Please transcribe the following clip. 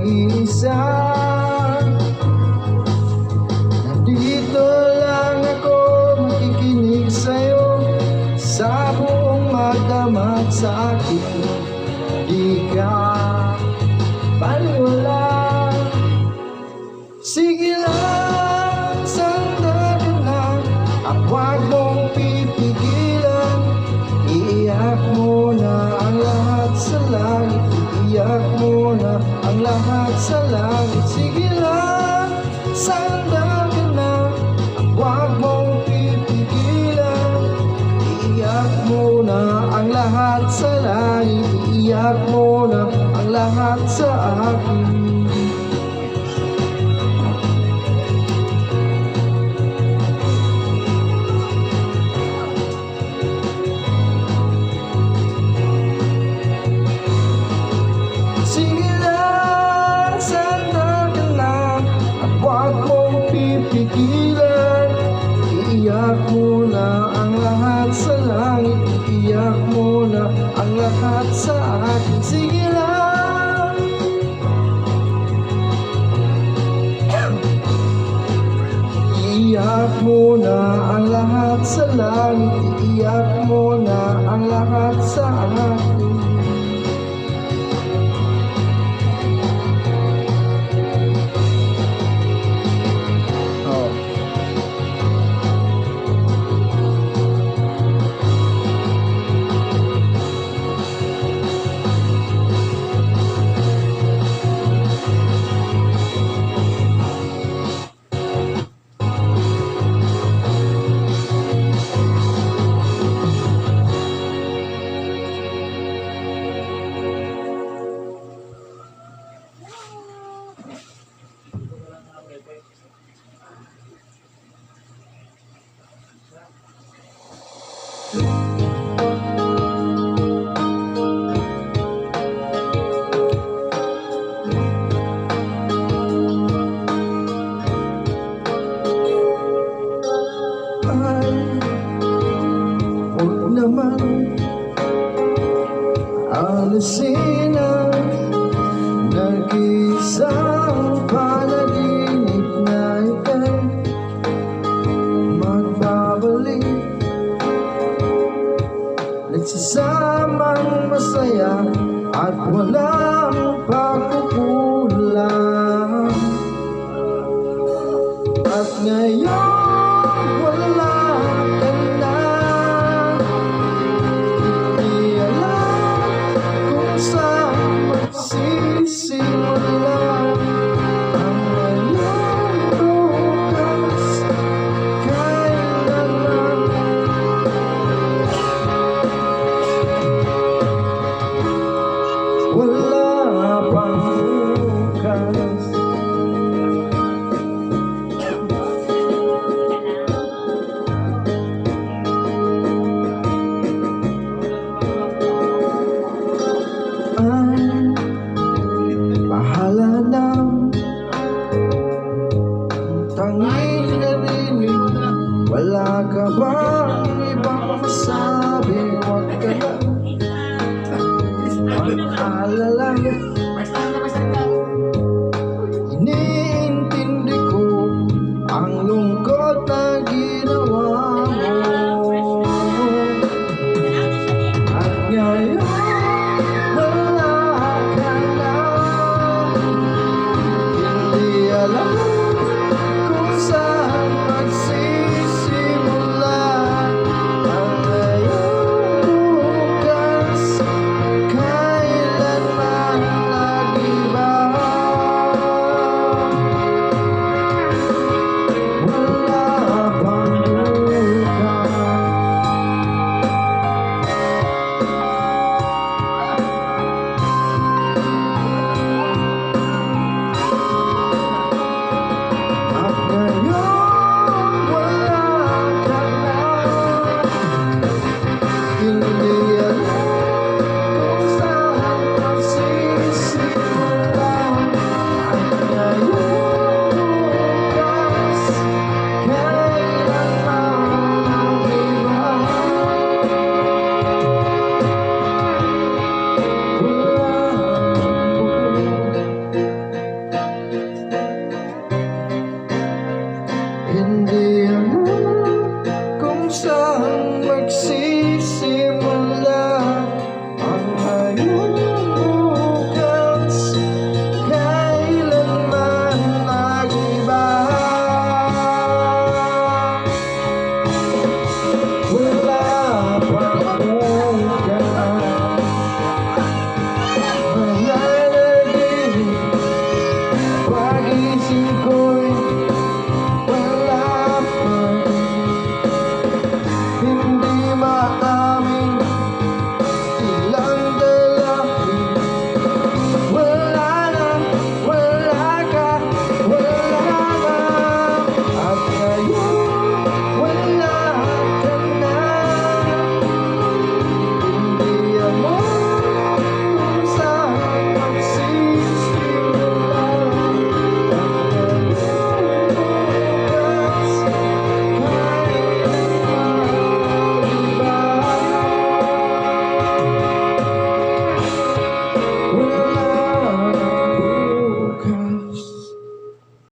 nag-iisa. Nandito lang ako makikinig sa'yo, sa buong magdamag sa akin. Di ka baliwala. Sige lang, sandali ka lang, at huwag mong pipigilan. Iiyak mo na ang lahat sa langit, iiyak mo na ang lahat sa langit. Sige lang, sandali ka lang, at huwag mong pipigilan. Iiyak mo na ang lahat sa langit, iiyak mo na ang lahat sa akin. Sige lang, sandali ka lang, at huwag mong pipigilan. Iiyak mo na ang lahat sa langit, iiyak mo na ang lahat sa akin. Sige lang. Iiyak mo na ang lahat sa langit, iiyak mo na ang lahat sa akin. Huwag naman alisin ang nag-iisang panaginip na ika'y magbabalik. Nagsasamang masaya at walang pagkukulang. At ngayon wala ka na. Di alam kung saan magsisimula ang ngayong bukas. Kailanman wala pang bukas. Bahala na, tanging narinig. Wala ka bang ibang masabi? Huwag ka na mag-alala.